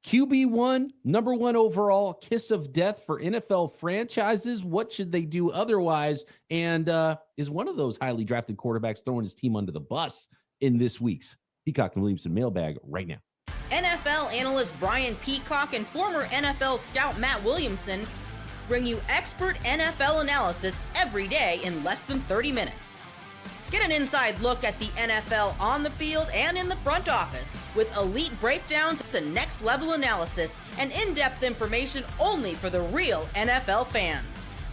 QB1, number one overall, kiss of death for NFL franchises. What should they do otherwise? And is one of those highly drafted quarterbacks throwing his team under the bus in this week's Peacock and Williamson mailbag right now? NFL analyst Brian Peacock and former NFL scout Matt Williamson bring you expert NFL analysis every day in less than 30 minutes. Get an inside look at the NFL on the field and in the front office with elite breakdowns to next-level analysis and in-depth information only for the real NFL fans.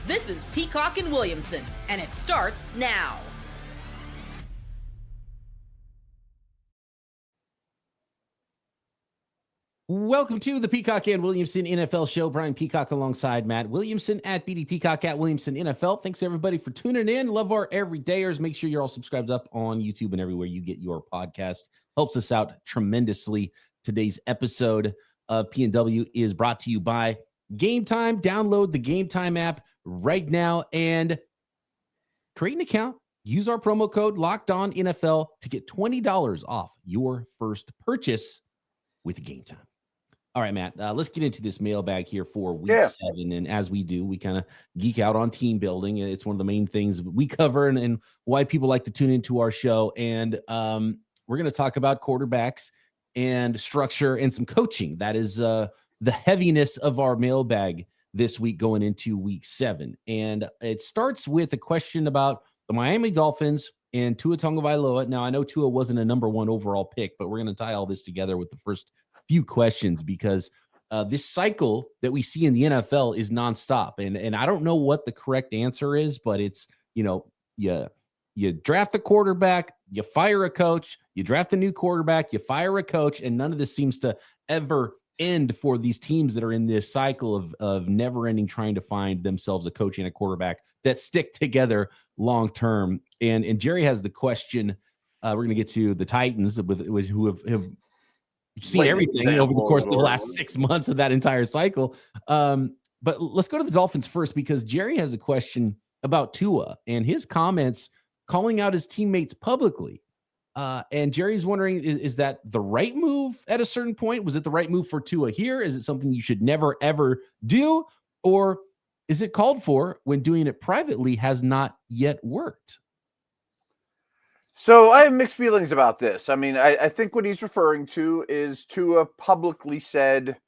This is Peacock and Williamson, and it starts now. Welcome to the Peacock and Williamson NFL Show. Brian Peacock alongside Matt Williamson at BD Peacock at Williamson NFL. Thanks everybody for tuning in. Love our everydayers. Make sure you're all subscribed up on YouTube and everywhere you get your podcast. Helps us out tremendously. Today's episode of P&W is brought to you by Game Time. Download the Game Time app right now and create an account. Use our promo code LOCKEDONNFL to get $20 off your first purchase with Game Time. All right, Matt, let's get into this mailbag here for week 7. And as we do, we kind of geek out on team building. It's one of the main things we cover and why people like to tune into our show. And we're going to talk about quarterbacks and structure and some coaching. That is the heaviness of our mailbag this week going into week 7. And it starts with a question about the Miami Dolphins and Tua Tagovailoa. Now, I know Tua wasn't a number one overall pick, but we're going to tie all this together with the first few questions because this cycle that we see in the NFL is nonstop. And I don't know what the correct answer is, but it's, you draft a quarterback, you fire a coach, you draft a new quarterback, you fire a coach, and none of this seems to ever end for these teams that are in this cycle of never ending trying to find themselves a coach and a quarterback that stick together long term. And Jerry has the question. We're going to get to the Titans with who have seen everything over the course of the last 6 months of that entire cycle. But let's go to the Dolphins first because Jerry has a question about Tua and his comments calling out his teammates publicly. And Jerry's wondering, is that the right move at a certain point? Was it the right move for Tua here? Is it something you should never, ever do? Or is it called for when doing it privately has not yet worked? So I have mixed feelings about this. I mean, I think what he's referring to is Tua publicly said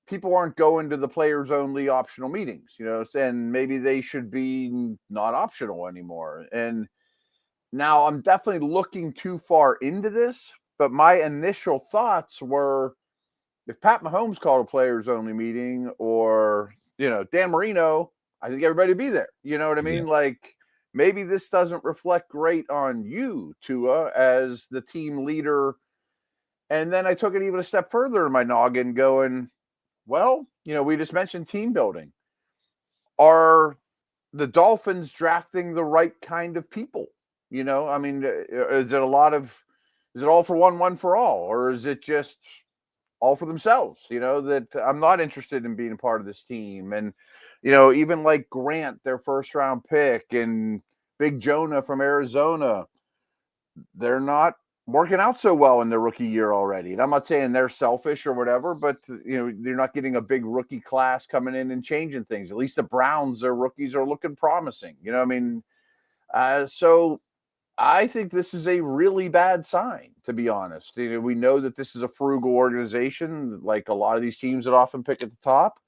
people aren't going to the players only optional meetings, and maybe they should be not optional anymore. And now I'm definitely looking too far into this, but my initial thoughts were if Pat Mahomes called a players only meeting or, Dan Marino, I think everybody would be there. You know what I mean? Yeah. Maybe this doesn't reflect great on you, Tua, as the team leader. And then I took it even a step further in my noggin going, well, we just mentioned team building. Are the Dolphins drafting the right kind of people? I mean, is it all for one for all? Or is it just all for themselves? That I'm not interested in being a part of this team. And, even like Grant, their first round pick, and Big Jonah from Arizona, they're not working out so well in their rookie year already. And I'm not saying they're selfish or whatever, but, they're not getting a big rookie class coming in and changing things. At least the Browns, their rookies are looking promising. So I think this is a really bad sign, to be honest. We know that this is a frugal organization, like a lot of these teams that often pick at the top.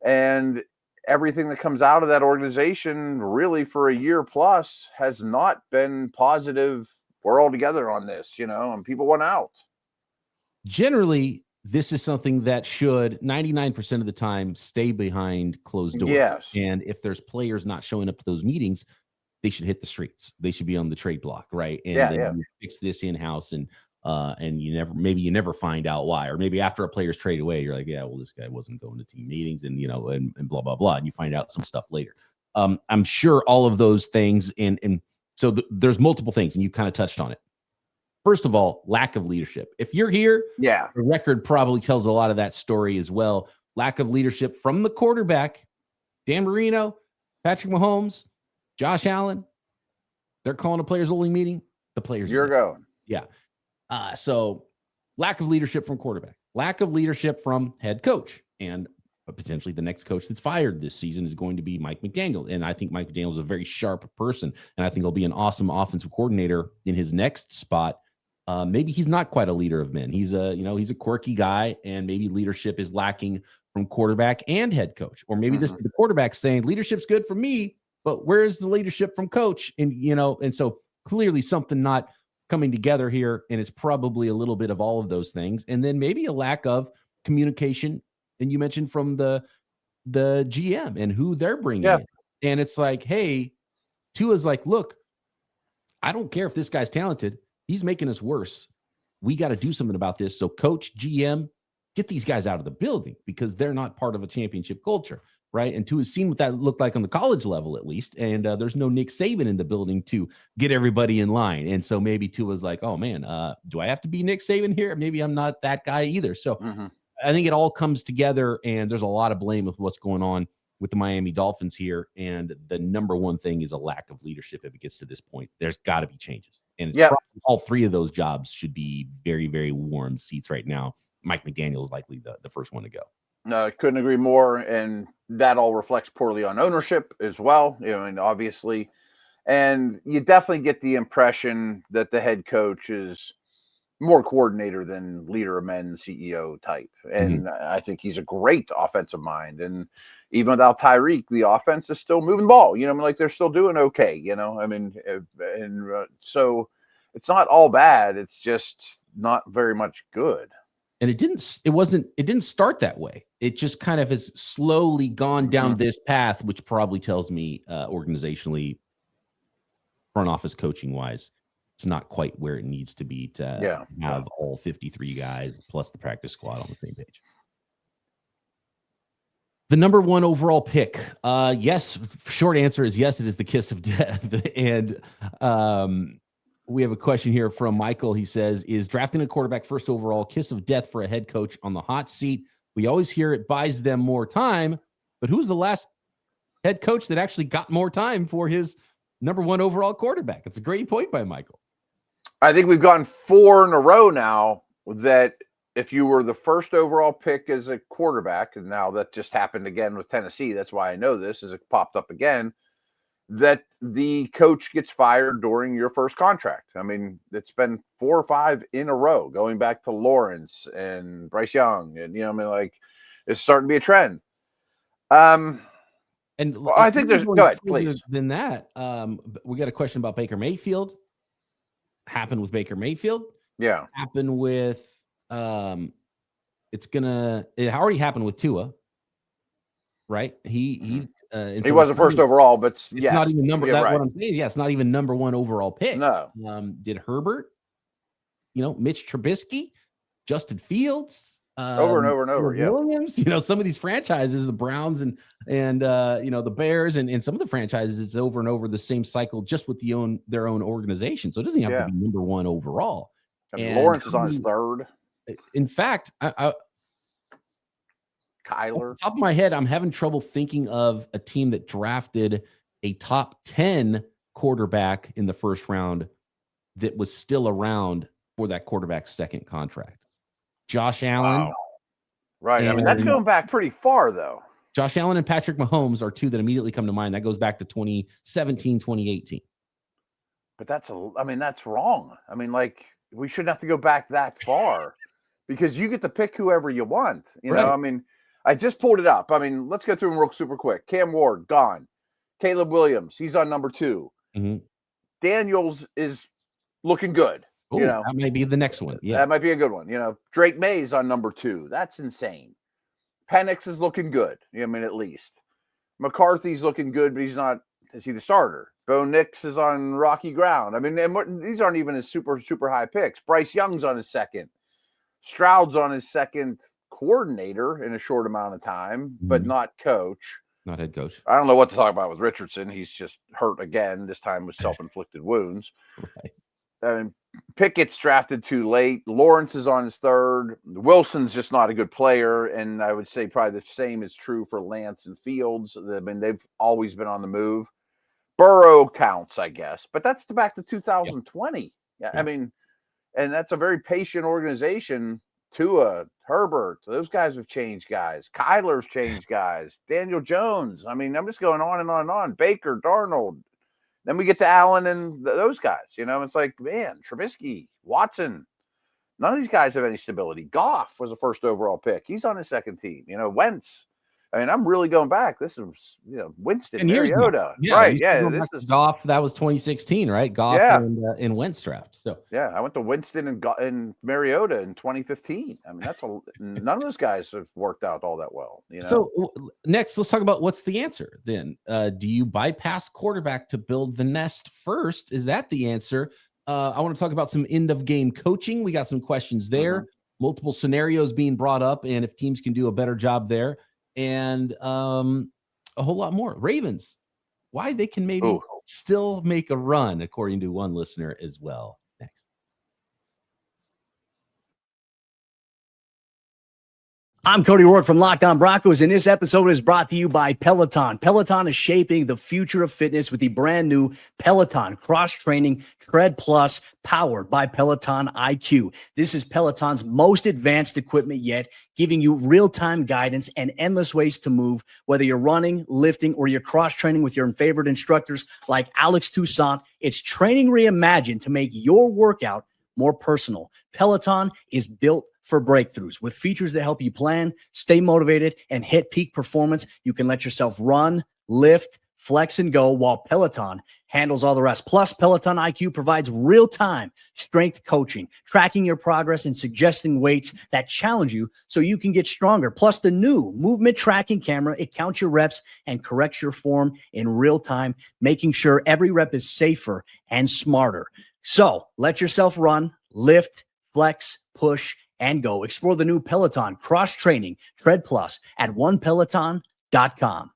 And everything that comes out of that organization really for a year plus has not been positive. We're all together on this, and people went out. Generally, this is something that should 99% of the time stay behind closed doors. Yes. And if there's players not showing up to those meetings, they should hit the streets. They should be on the trade block, right? And then you fix this in-house and you never find out why. Or maybe after a player's trade away, you're like, yeah, well, this guy wasn't going to team meetings and blah, blah, blah. And you find out some stuff later. I'm sure all of those things. And so there's multiple things, and you kind of touched on it. First of all, lack of leadership. If you're here, the record probably tells a lot of that story as well. Lack of leadership from the quarterback, Dan Marino, Patrick Mahomes, Josh Allen. They're calling a players only meeting. The players. You're going. Yeah. So lack of leadership from quarterback, lack of leadership from head coach, and potentially the next coach that's fired this season is going to be Mike McDaniel. And I think Mike McDaniel is a very sharp person, and I think he'll be an awesome offensive coordinator in his next spot. Maybe he's not quite a leader of men. He's a quirky guy, and maybe leadership is lacking from quarterback and head coach. Or maybe this is the quarterback saying leadership's good for me, but where's the leadership from coach? And so clearly something not coming together here, and it's probably a little bit of all of those things. And then maybe a lack of communication. And you mentioned from the GM and who they're bringing in. And it's like, hey, Tua's like, look, I don't care if this guy's talented. He's making us worse. We got to do something about this. So coach, GM, get these guys out of the building because they're not part of a championship culture, right? And Tua's seen what that looked like on the college level, at least. And there's no Nick Saban in the building to get everybody in line. And so maybe Tua's like, oh, man, do I have to be Nick Saban here? Maybe I'm not that guy either. So I think it all comes together, and there's a lot of blame with what's going on with the Miami Dolphins here. And the number one thing is a lack of leadership. If it gets to this point, there's got to be changes. And all three of those jobs should be very, very warm seats right now. Mike McDaniel is likely the first one to go. No, I couldn't agree more. And that all reflects poorly on ownership as well, and obviously. And you definitely get the impression that the head coach is more coordinator than leader of men, CEO type. And I think he's a great offensive mind. And even without Tyreek, the offense is still moving the ball. They're still doing okay. So it's not all bad. It's just not very much good. And it didn't start that way. It just kind of has slowly gone down this path, which probably tells me organizationally, front office coaching wise, it's not quite where it needs to be to have all 53 guys plus the practice squad on the same page. The number one overall pick. Yes. Short answer is yes, it is the kiss of death. And we have a question here from Michael. He says, is drafting a quarterback first overall kiss of death for a head coach on the hot seat? We always hear it buys them more time, but who's the last head coach that actually got more time for his number one overall quarterback? It's a great point by Michael. I think we've gotten 4 in a row now that if you were the first overall pick as a quarterback, and now that just happened again with Tennessee, that's why I know this as it popped up again, that the coach gets fired during your first contract. I mean, it's been 4 or 5 in a row, going back to Lawrence and Bryce Young. And, it's starting to be a trend. And I think there's, go ahead, please. Than that, we got a question about Baker Mayfield. Happened with Baker Mayfield. Yeah. Happened with, it already happened with Tua, right? He wasn't first overall, but it's not even number. That's what I'm saying. Yeah, it's not even number one overall pick. No. Did Herbert, Mitch Trubisky, Justin Fields, over and over and over. Yeah. Williams, some of these franchises, the Browns and the Bears and some of the franchises, it's over and over the same cycle just with their own organization. So it doesn't have to be number one overall. And Lawrence is on his third. In fact, Kyler. Off the top of my head, I'm having trouble thinking of a team that drafted a top 10 quarterback in the first round that was still around for that quarterback's second contract. Josh Allen. Wow. Right. I mean, that's going back pretty far, though. Josh Allen and Patrick Mahomes are two that immediately come to mind. That goes back to 2017, 2018. But that's wrong. I mean, we shouldn't have to go back that far because you get to pick whoever you want. I mean, I just pulled it up. I mean, let's go through them real super quick. Cam Ward, gone. Caleb Williams, he's on number 2. Daniels is looking good. Ooh, that may be the next one. Yeah, that might be a good one. Drake May's on number 2. That's insane. Penix is looking good. At least McCarthy's looking good, but he's not. Is he the starter? Bo Nix is on rocky ground. I mean, these aren't even his super, super high picks. Bryce Young's on his second. Stroud's on his second coordinator in a short amount of time, but not coach. Not head coach. I don't know what to talk about with Richardson. He's just hurt again, this time with self-inflicted wounds. Right. I mean, Pickett's drafted too late. Lawrence is on his third. Wilson's just not a good player, and I would say probably the same is true for Lance and Fields. I mean, they've always been on the move. Burrow counts, I guess, but that's back to 2020. Yeah. I mean, and that's a very patient organization Tua, Herbert, those guys have changed guys. Kyler's changed guys. Daniel Jones. I mean, I'm just going on and on and on. Baker, Darnold. Then we get to Allen and those guys. It's like, man, Trubisky, Watson. None of these guys have any stability. Goff was a first overall pick. He's on his second team. Wentz. I mean, I'm really going back. This is, Winston, Mariota. Yeah, right. Yeah. This is Goff. That was 2016, right? Goff and Wentz draft. So yeah, I went to Winston and Mariota in 2015. I mean, none of those guys have worked out all that well. So next, let's talk about what's the answer then. Do you bypass quarterback to build the nest first? Is that the answer? I want to talk about some end of game coaching. We got some questions there, multiple scenarios being brought up, and if teams can do a better job there, and a whole lot more. Ravens, why they can maybe still make a run, according to one listener as well. Next. I'm Cody Rourke from Locked On Broncos, and this episode is brought to you by Peloton. Peloton is shaping the future of fitness with the brand new Peloton Cross-Training Tread Plus, powered by Peloton IQ. This is Peloton's most advanced equipment yet, giving you real-time guidance and endless ways to move, whether you're running, lifting, or you're cross-training with your favorite instructors like Alex Toussaint. It's training reimagined to make your workout more personal. Peloton is built for breakthroughs with features that help you plan, stay motivated, and hit peak performance. You can let yourself run, lift, flex, and go while Peloton handles all the rest. Plus, Peloton IQ provides real-time strength coaching, tracking your progress and suggesting weights that challenge you so you can get stronger. Plus, the new movement tracking camera, it counts your reps and corrects your form in real time, making sure every rep is safer and smarter. So let yourself run, lift, flex, push, and go. Explore the new Peloton Cross-Training Tread Plus at onepeloton.com.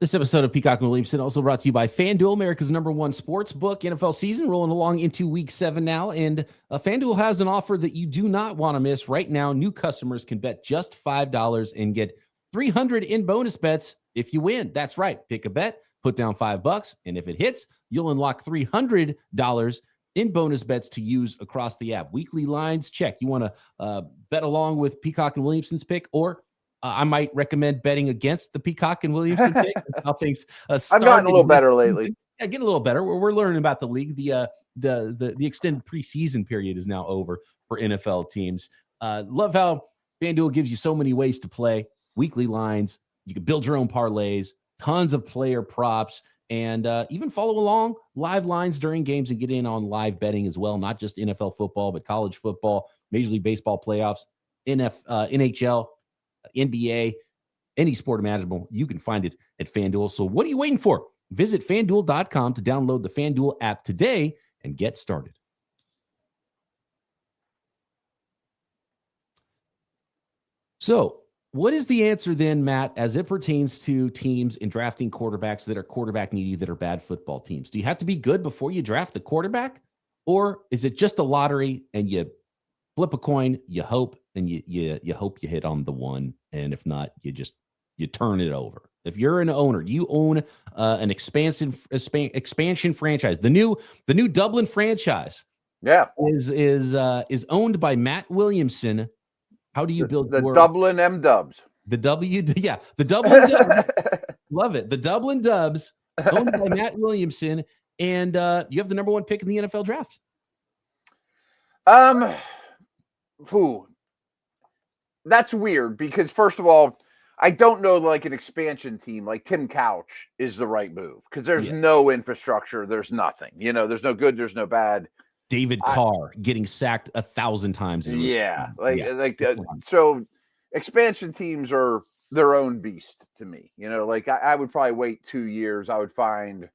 This episode of Peacock and Williamson also brought to you by FanDuel, America's #1 sports book. NFL season rolling along into week 7 now, and FanDuel has an offer that you do not want to miss. Right now, new customers can bet just $5 and get $300 in bonus bets if you win. That's right. Pick a bet, put down $5, and if it hits, you'll unlock $300 in bonus bets to use across the app. Weekly lines, check. You want to bet along with Peacock and Williamson's pick, or I might recommend betting against the Peacock and Williamson pick. How things I've gotten a little better lately. Yeah, getting a little better. We're learning about the league. The extended preseason period is now over for NFL teams. Love how FanDuel gives you so many ways to play. Weekly lines. You can build your own parlays. Tons of player props. And even follow along live lines during games and get in on live betting as well. Not just NFL football, but college football, Major League Baseball playoffs, NHL, NBA, any sport imaginable. You can find it at FanDuel. So what are you waiting for? Visit FanDuel.com to download the FanDuel app today and get started. So what is the answer then, Matt, as it pertains to teams in drafting quarterbacks that are quarterback needy, that are bad football teams? Do you have to be good before you draft the quarterback? Or is it just a lottery and you flip a coin, you hope, and you hope you hit on the one, and if not, you turn it over? If you're an owner, you own an expansion franchise. The new Dublin franchise, is owned by Matt Williamson. How do you build the Dublin M-Dubs? The Dublin Dubs. Love it. The Dublin Dubs, owned by Matt Williamson, and you have the #1 pick in the NFL draft. That's weird because, first of all, I don't know, like an expansion team like Tim Couch is the right move because there's no infrastructure. There's nothing. There's no good. There's no bad. David Carr getting sacked 1,000 times. So expansion teams are their own beast to me. I would probably wait 2 years. I would find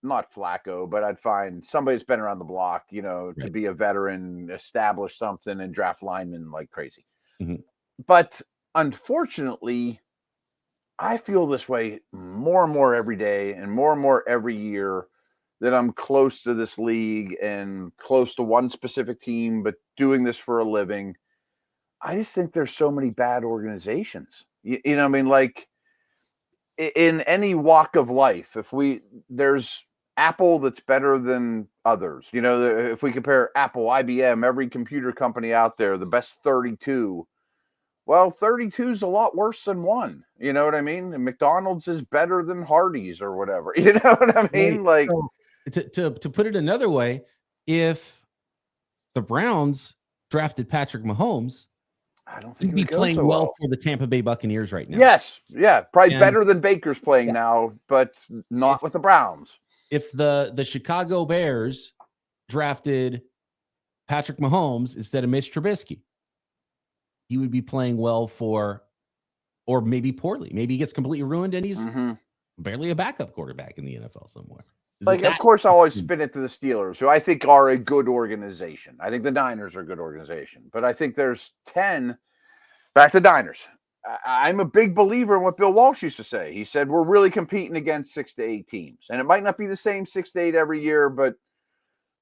not Flacco, but I'd find somebody that's been around the block, to be a veteran, establish something, and draft linemen like crazy. Mm-hmm. But unfortunately, I feel this way more and more every day and more every year, that I'm close to this league and close to one specific team, but doing this for a living. I just think there's so many bad organizations. Like in any walk of life, there's Apple that's better than others. You know, if we compare Apple, IBM, every computer company out there, the best 32. Well, 32 is a lot worse than 1. You know what I mean? And McDonald's is better than Hardee's or whatever. You know what I mean? Right. So, to put it another way, if the Browns drafted Patrick Mahomes, I don't think he'd be playing so well for the Tampa Bay Buccaneers right now. Yes. Yeah. Probably better than Baker's playing now, but not with the Browns. If the Chicago Bears drafted Patrick Mahomes instead of Mitch Trubisky, he would be playing well for, or maybe poorly. Maybe he gets completely ruined and he's barely a backup quarterback in the NFL somewhere. Of course, I always spin it to the Steelers, who I think are a good organization. I think the Niners are a good organization. But I think there's 10. Back to Niners. I'm a big believer in what Bill Walsh used to say. He said, we're really competing against 6 to 8 teams. And it might not be the same 6 to 8 every year, but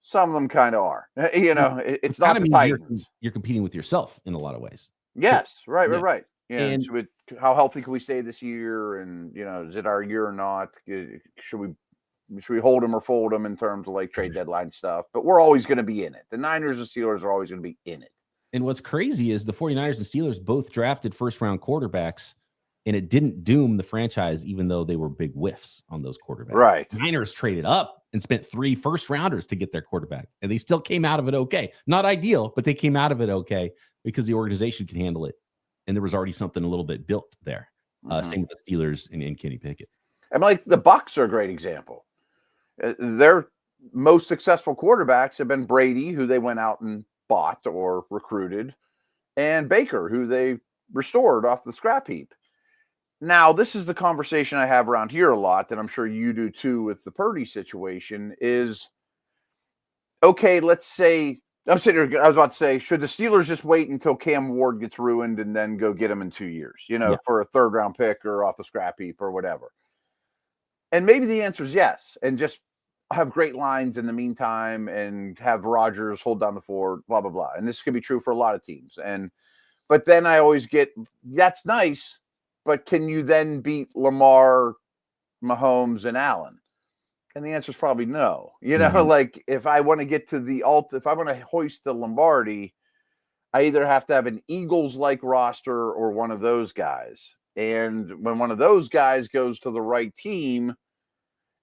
some of them kind of are. You know, it's not the Titans. You're competing with yourself in a lot of ways. Yes, right. Yeah, and how healthy can we stay this year? And, you know, is it our year or not? Should we hold them or fold them in terms of like trade deadline stuff? But we're always going to be in it. The Niners and Steelers are always going to be in it. And what's crazy is the 49ers and Steelers both drafted first-round quarterbacks, and it didn't doom the franchise, even though they were big whiffs on those quarterbacks. Right. Niners traded up and spent 3 first-rounders to get their quarterback, and they still came out of it okay. Not ideal, but they came out of it okay because the organization can handle it, and there was already something a little bit built there. Same with the Steelers and Kenny Pickett. And like the Bucs are a great example. Their most successful quarterbacks have been Brady, who they went out and bought or recruited, and Baker, who they restored off the scrap heap. Now, this is the conversation I have around here a lot, and I'm sure you do too with the Purdy situation, is, okay, let's say, I was about to say, should the Steelers just wait until Cam Ward gets ruined and then go get him in 2 years, for a 3rd round pick or off the scrap heap or whatever? And maybe the answer is yes, and just have great lines in the meantime and have Rodgers hold down the fort, blah, blah, blah. And this could be true for a lot of teams. But then I always get, that's nice, but can you then beat Lamar, Mahomes, and Allen? And the answer is probably no. Like if I want to get to if I want to hoist the Lombardi, I either have to have an Eagles-like roster or one of those guys. And when one of those guys goes to the right team,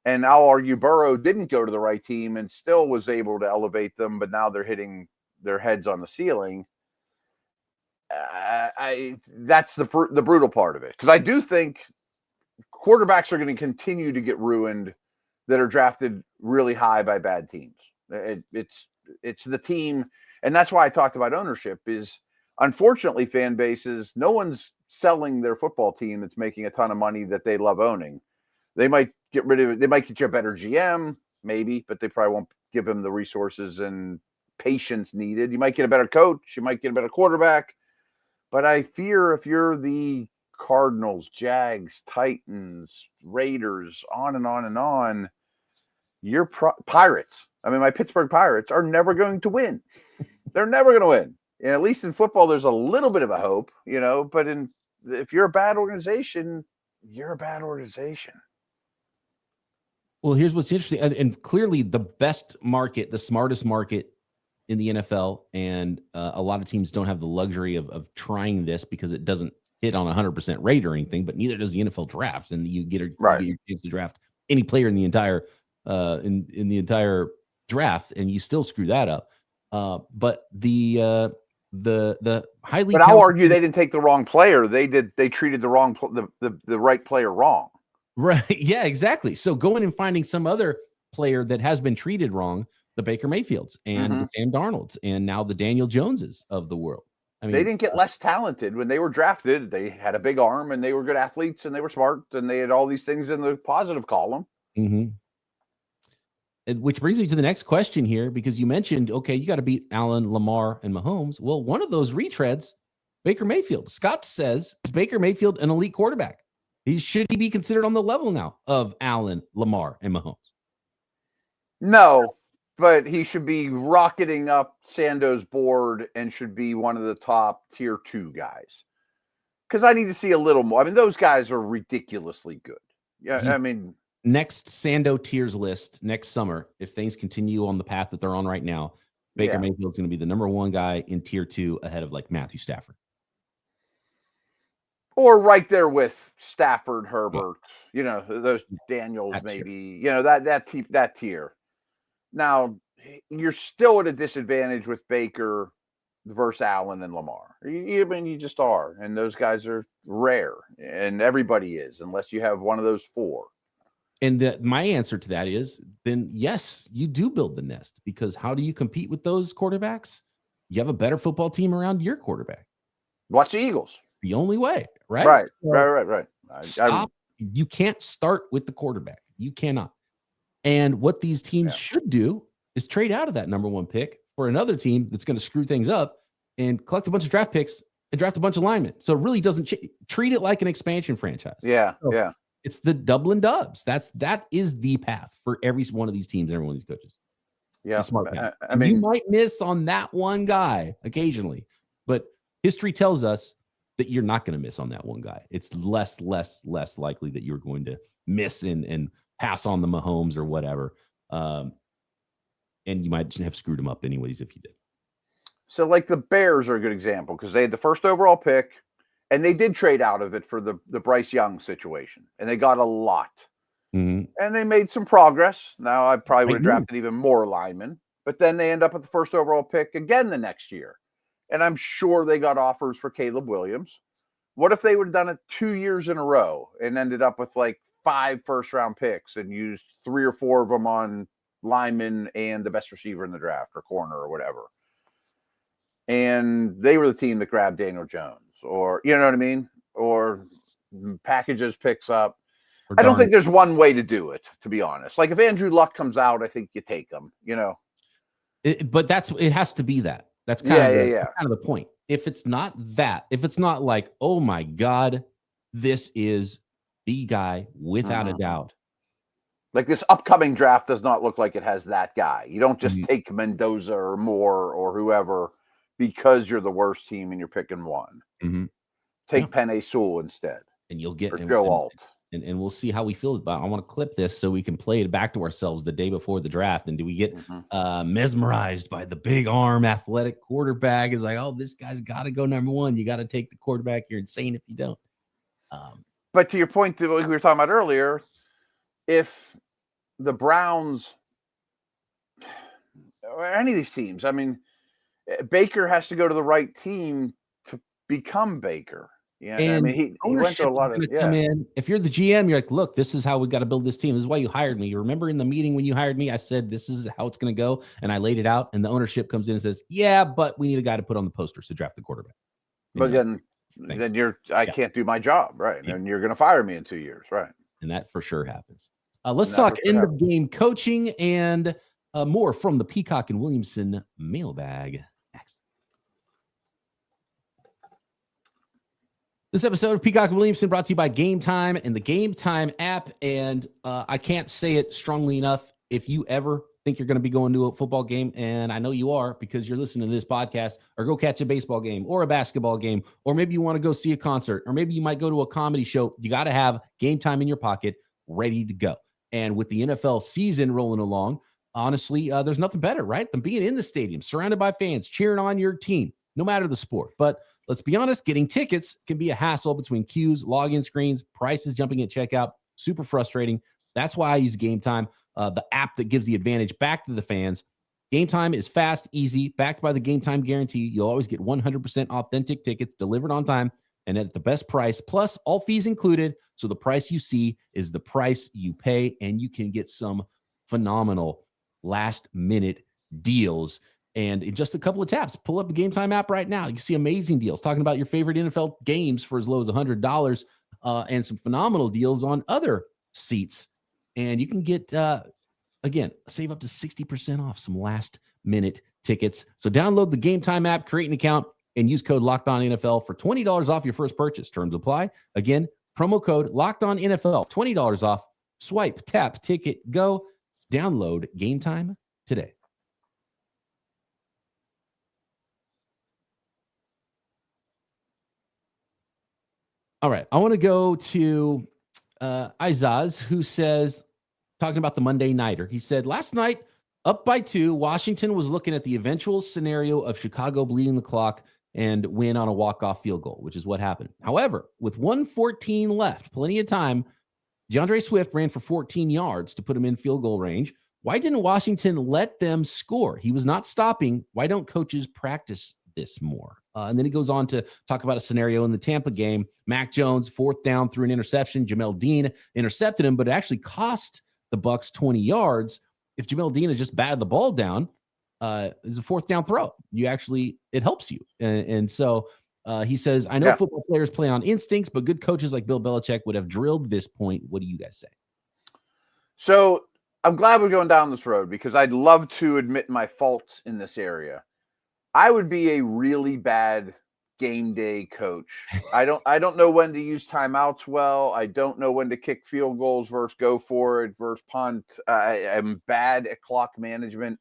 and I'll argue Burrow didn't go to the right team and still was able to elevate them, but now they're hitting their heads on the ceiling. That's the brutal part of it. Because I do think quarterbacks are going to continue to get ruined that are drafted really high by bad teams. It's the team. And that's why I talked about ownership is, unfortunately, fan bases, no one's selling their football team that's making a ton of money that they love owning. They might get rid of it. They might get you a better GM, maybe, but they probably won't give him the resources and patience needed. You might get a better coach. You might get a better quarterback. But I fear if you're the Cardinals, Jags, Titans, Raiders, on and on and on, you're Pirates. I mean, my Pittsburgh Pirates are never going to win. They're never going to win. And at least in football, there's a little bit of a hope, but if you're a bad organization, you're a bad organization. Well, here's what's interesting. And clearly the best market, the smartest market in the NFL, and a lot of teams don't have the luxury of trying this because it doesn't hit on 100% rate or anything, but neither does the NFL draft. And you get your chance to draft any player in the entire in the entire draft, and you still screw that up. But the highly, but I'll argue they didn't take the wrong player. They treated the right player wrong. Right. Yeah, exactly. So going and finding some other player that has been treated wrong, the Baker Mayfields and the Sam Darnolds, and now the Daniel Joneses of the world. I mean, they didn't get less talented when they were drafted. They had a big arm and they were good athletes and they were smart and they had all these things in the positive column. Which brings me to the next question here, because you mentioned, okay, you got to beat Allen, Lamar, and Mahomes. Well, one of those retreads, Baker Mayfield. Scott says, is Baker Mayfield an elite quarterback? Should he be considered on the level now of Allen, Lamar, and Mahomes? No, but he should be rocketing up Sando's board and should be one of the top tier 2 guys. Because I need to see a little more. I mean, those guys are ridiculously good. Yeah, I mean, next Sando tiers list next summer, if things continue on the path that they're on right now, Baker Mayfield's going to be the number 1 guy in tier 2 ahead of like Matthew Stafford. Or right there with Stafford, Herbert, those Daniels, That maybe, that tier. Now, you're still at a disadvantage with Baker versus Allen and Lamar. You just are. And those guys are rare. And everybody is, unless you have one of those 4. And my answer to that is, then yes, you do build the nest, because how do you compete with those quarterbacks? You have a better football team around your quarterback. Watch the Eagles. The only way, right? Right. Stop. You can't start with the quarterback. You cannot. And what these teams should do is trade out of that number 1 pick for another team that's going to screw things up and collect a bunch of draft picks and draft a bunch of linemen. So it really doesn't treat it like an expansion franchise. So it's the Dublin Dubs. That is the path for every one of these teams, every one of these coaches. Yeah, smart path. I mean, you might miss on that one guy occasionally, but history tells us that you're not going to miss on that one guy. It's less likely that you're going to miss and pass on the Mahomes or whatever. And you might have screwed him up anyways if you did. So like the Bears are a good example, because they had the first overall pick and they did trade out of it for the Bryce Young situation, and they got a lot. Mm-hmm. And they made some progress. Now I probably would have drafted even more linemen, but then they end up with the first overall pick again the next year. And I'm sure they got offers for Caleb Williams. What if they would have done it 2 years in a row and ended up with like 5 first-round picks and used 3 or 4 of them on linemen and the best receiver in the draft or corner or whatever? And they were the team that grabbed Daniel Jones, or, you know what I mean? Or packages picks up. I don't think there's one way to do it, to be honest. Like if Andrew Luck comes out, I think you take him, But it has to be that. That's kind of the point. If it's not that, if it's not like, oh my God, this is the guy without a doubt. Like this upcoming draft does not look like it has that guy. You don't just take Mendoza or Moore or whoever because you're the worst team and you're picking one. Mm-hmm. Take Penei Sewell instead. And you'll get Joe Alt. And we'll see how we feel about it. I want to clip this so we can play it back to ourselves the day before the draft. And do we get mesmerized by the big arm athletic quarterback? It's like, oh, this guy's got to go number 1. You got to take the quarterback. You're insane if you don't. But to your point that we were talking about earlier, if the Browns or any of these teams, I mean, Baker has to go to the right team to become Baker. Yeah, and I mean, he went to a lot of come in. If you're the GM, you're like, look, this is how we got to build this team. This is why you hired me. You remember in the meeting when you hired me, I said this is how it's going to go, and I laid it out. And the ownership comes in and says, yeah, but we need a guy to put on the posters to draft the quarterback. But then I can't do my job, right? Yeah. And you're going to fire me in 2 years, right? And that for sure happens. Let's talk end of game coaching and more from the Peacock and Williamson mailbag next. This episode of Peacock and Williamson brought to you by Game Time and the Game Time app. And I can't say it strongly enough. If you ever think you're going to be going to a football game, and I know you are because you're listening to this podcast, or go catch a baseball game or a basketball game, or maybe you want to go see a concert, or maybe you might go to a comedy show, you got to have Game Time in your pocket ready to go. And with the NFL season rolling along, honestly, there's nothing better, right, than being in the stadium, surrounded by fans, cheering on your team, no matter the sport. But let's be honest, getting tickets can be a hassle between queues, login screens, prices jumping at checkout. Super frustrating. That's why I use Game Time, the app that gives the advantage back to the fans. Game Time is fast, easy, backed by the Game Time guarantee. You'll always get 100% authentic tickets delivered on time and at the best price, plus all fees included. So the price you see is the price you pay, and you can get some phenomenal last-minute deals. And in just a couple of taps, pull up the Game Time app right now. You can see amazing deals talking about your favorite NFL games for as low as $100 and some phenomenal deals on other seats. And you can get, again, save up to 60% off some last-minute tickets. So download the Game Time app, create an account, and use code LOCKEDONNFL for $20 off your first purchase. Terms apply. Again, promo code LOCKEDONNFL, $20 off. Swipe, tap, ticket, go. Download Game Time today. All right, I want to go to Izaz, who says, talking about the Monday Nighter. He said, last night, up by 2, Washington was looking at the eventual scenario of Chicago bleeding the clock and win on a walk-off field goal, which is what happened. However, with 1:14 left, plenty of time, DeAndre Swift ran for 14 yards to put him in field goal range. Why didn't Washington let them score? He was not stopping. Why don't coaches practice this more? And then he goes on to talk about a scenario in the Tampa game. Mac Jones, 4th down, threw an interception. Jamel Dean intercepted him, but it actually cost the Bucs 20 yards. If Jamel Dean has just batted the ball down, it's a 4th down throw. It helps you. And so he says, I know football players play on instincts, but good coaches like Bill Belichick would have drilled this point. What do you guys say? So I'm glad we're going down this road because I'd love to admit my faults in this area. I would be a really bad game day coach. I don't know when to use timeouts well. I don't know when to kick field goals versus go for it versus punt. I am bad at clock management.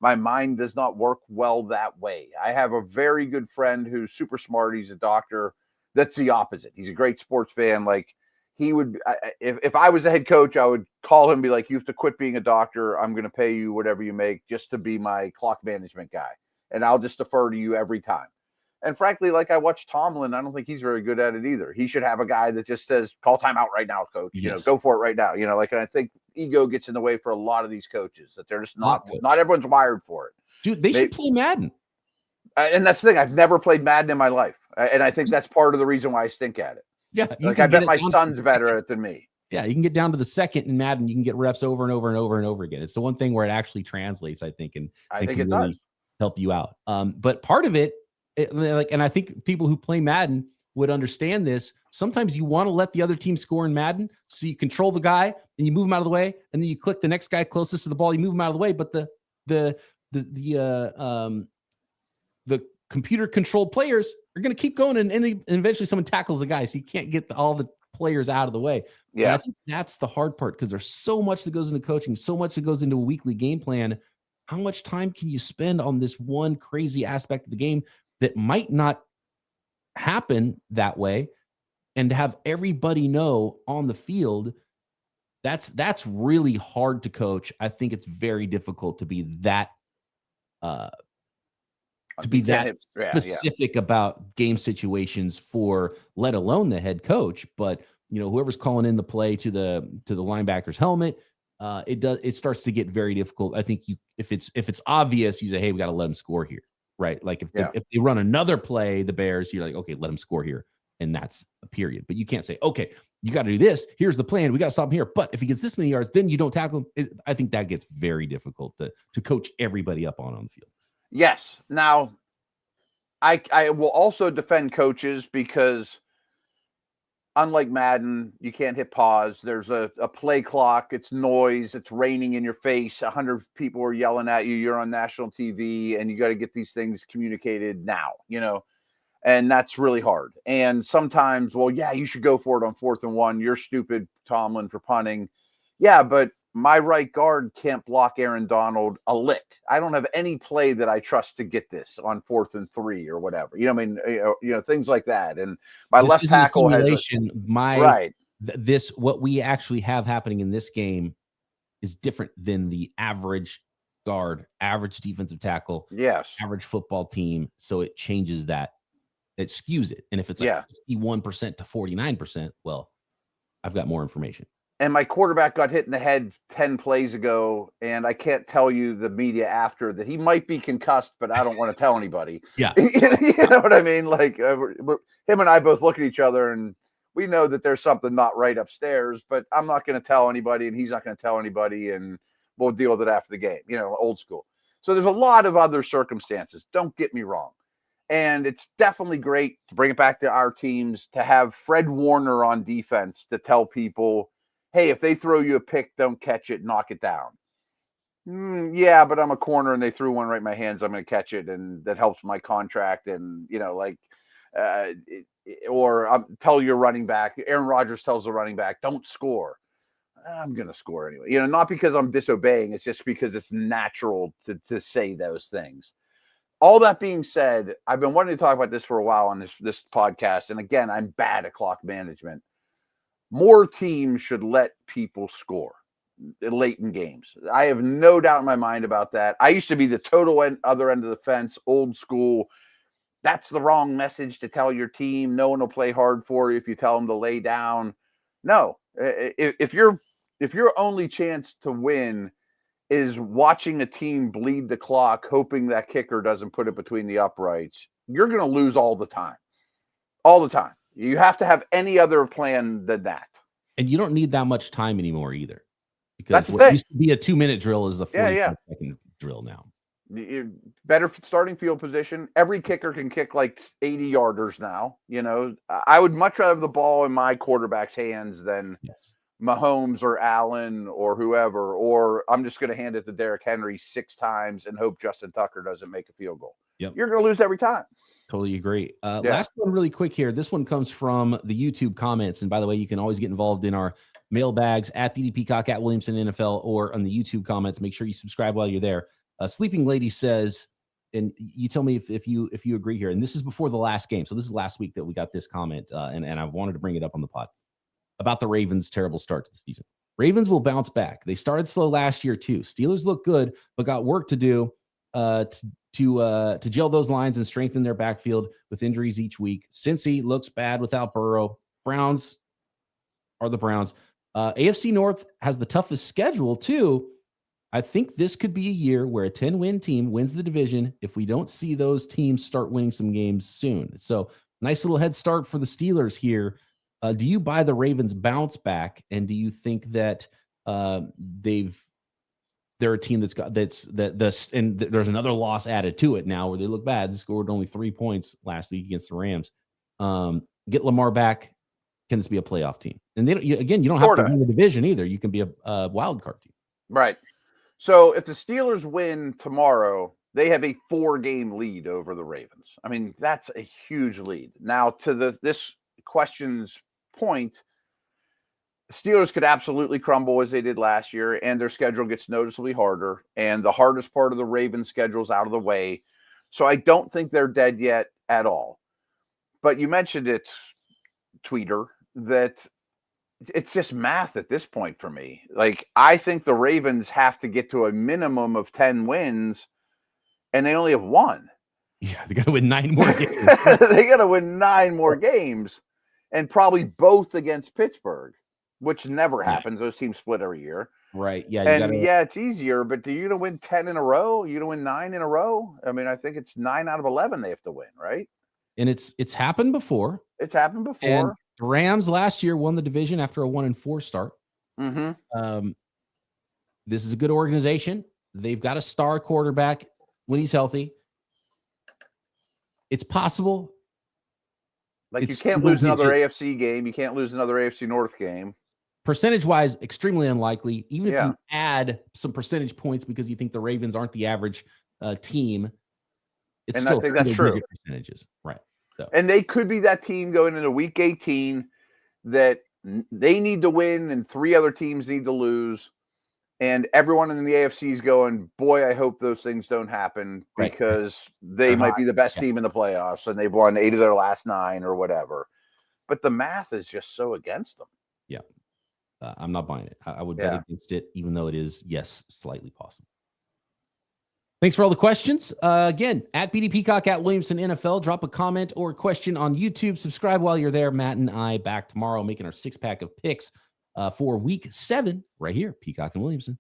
My mind does not work well that way. I have a very good friend who's super smart. He's a doctor. That's the opposite. He's a great sports fan. Like he would, if I was a head coach, I would call him and be like, you have to quit being a doctor. I'm going to pay you whatever you make just to be my clock management guy. And I'll just defer to you every time. And frankly, like I watched Tomlin, I don't think he's very good at it either. He should have a guy that just says, call timeout right now, coach. Yes. You know, go for it right now. You know, like, and I think ego gets in the way for a lot of these coaches that they're just not everyone's wired for it. Dude, they should play Madden. And that's the thing. I've never played Madden in my life. And I think that's part of the reason why I stink at it. Yeah. Like I bet my son's better at it than me. Yeah. You can get down to the second in Madden. You can get reps over and over and over and over again. It's the one thing where it actually translates, I think. And I think it really does help you out. But part of it, and I think people who play Madden would understand this. Sometimes you want to let the other team score in Madden, so you control the guy and you move him out of the way, and then you click the next guy closest to the ball. You move him out of the way, but the computer controlled players are going to keep going, and eventually someone tackles the guy, so you can't get all the players out of the way. Yeah, and I think that's the hard part because there's so much that goes into coaching, so much that goes into a weekly game plan. How much time can you spend on this one crazy aspect of the game that might not happen that way, and to have everybody know on the field, that's really hard to coach. I think it's very difficult to be that specific about game situations for let alone the head coach, but whoever's calling in the play to the linebacker's helmet, it starts to get very difficult. I think if it's obvious, you say, hey, we got to let them score here. Right. Like if they run another play, the Bears, you're like, okay, let them score here. And that's a period. But you can't say, okay, you got to do this. Here's the plan. We got to stop him here. But if he gets this many yards, then you don't tackle him. I think that gets very difficult to coach everybody up on the field. Yes. Now, I will also defend coaches because unlike Madden, you can't hit pause. There's a play clock. It's noise. It's raining in your face. 100 people are yelling at you. You're on national TV, and you got to get these things communicated now, and that's really hard. And sometimes, well, yeah, you should go for it on 4th and 1. You're stupid, Tomlin, for punting. Yeah, but my right guard can't block Aaron Donald a lick. I don't have any play that I trust to get this on 4th and 3 or whatever. Things like that. And my left tackle has what we actually have happening in this game is different than the average guard, average defensive tackle, average football team. So it changes that. It skews it. And if it's like 51% to 49%, well, I've got more information. And my quarterback got hit in the head 10 plays ago, and I can't tell you the media after that he might be concussed, but I don't want to tell anybody. Yeah. You know what I mean? Like him and I both look at each other, and we know that there's something not right upstairs, but I'm not going to tell anybody, and he's not going to tell anybody, and we'll deal with it after the game, old school. So there's a lot of other circumstances. Don't get me wrong. And it's definitely great to bring it back to our teams to have Fred Warner on defense to tell people, hey, if they throw you a pick, don't catch it, knock it down. Yeah, but I'm a corner and they threw one right in my hands. I'm going to catch it, and that helps my contract. And, or tell your running back, Aaron Rodgers tells the running back, don't score. I'm going to score anyway. Not because I'm disobeying. It's just because it's natural to say those things. All that being said, I've been wanting to talk about this for a while on this podcast. And again, I'm bad at clock management. More teams should let people score. late in games. I have no doubt in my mind about that. I used to be the total other end of the fence, old school. That's the wrong message to tell your team. No one will play hard for you if you tell them to lay down. No, if your only chance to win is watching a team bleed the clock, hoping that kicker doesn't put it between the uprights, you're going to lose all the time. All the time. You have to have any other plan than that. And you don't need that much time anymore either. Because that's what used to be a 2-minute drill is the 45-second drill now. Better starting field position. Every kicker can kick like 80 yarders now. You know, I would much rather have the ball in my quarterback's hands than Mahomes or Allen or whoever, or I'm just going to hand it to Derrick Henry 6 times and hope Justin Tucker doesn't make a field goal. Yep. You're going to lose every time. Totally agree. Last one really quick here. This one comes from the YouTube comments. And by the way, you can always get involved in our mailbags at BD Peacock at Williamson NFL or on the YouTube comments. Make sure you subscribe while you're there. Sleeping Lady says, and you tell me if you agree here, and this is before the last game. So this is last week that we got this comment, and I wanted to bring it up on the pod about the Ravens' terrible start to the season. Ravens will bounce back. They started slow last year too. Steelers look good, but got work to do to gel those lines and strengthen their backfield with injuries each week. Cincy looks bad without Burrow. Browns are the Browns. AFC North has the toughest schedule too. I think this could be a year where a 10-win team wins the division if we don't see those teams start winning some games soon. So nice little head start for the Steelers here. Do you buy the Ravens bounce back? And do you think that they're a team and there's another loss added to it now where they look bad. They scored only 3 points last week against the Rams. Get Lamar back. Can this be a playoff team? And you don't have to win the division either. You can be a wild card team. Right. So if the Steelers win tomorrow, they have a 4-game lead over the Ravens. I mean, that's a huge lead. Now, to this question's point, Steelers could absolutely crumble as they did last year, and their schedule gets noticeably harder, and the hardest part of the Ravens schedule is out of the way. So I don't think they're dead yet at all. But you mentioned it, Tweeter, that it's just math at this point for me. Like, I think the Ravens have to get to a minimum of 10 wins, and they only have 1. Yeah, they got to win 9 more games. They got to win 9 more games, and probably both against Pittsburgh, which never happens. Those teams split every year. Right. Yeah. It's easier, but are you going to win 10 in a row? Are you going to win 9 in a row? I mean, I think it's 9 out of 11 they have to win, right? And it's happened before. It's happened before. And the Rams last year won the division after a 1-4 start. Mm-hmm. This is a good organization. They've got a star quarterback when he's healthy. It's possible. Like, you can't lose another AFC game. You can't lose another AFC North game. Percentage-wise, extremely unlikely. Even if you add some percentage points because you think the Ravens aren't the average team, it's still I think that's true. Percentages, right? So. And they could be that team going into Week 18 that they need to win and 3 other teams need to lose. And everyone in the AFC is going, boy, I hope those things don't happen because they might be the best team in the playoffs and they've won 8 of their last 9 or whatever. But the math is just so against them. Yeah. I'm not buying it. I would bet against it, even though it is, yes, slightly possible. Thanks for all the questions. Again, at BD Peacock at Williamson NFL. Drop a comment or a question on YouTube. Subscribe while you're there. Matt and I back tomorrow making our 6-pack of picks for Week 7 right here, Peacock and Williamson.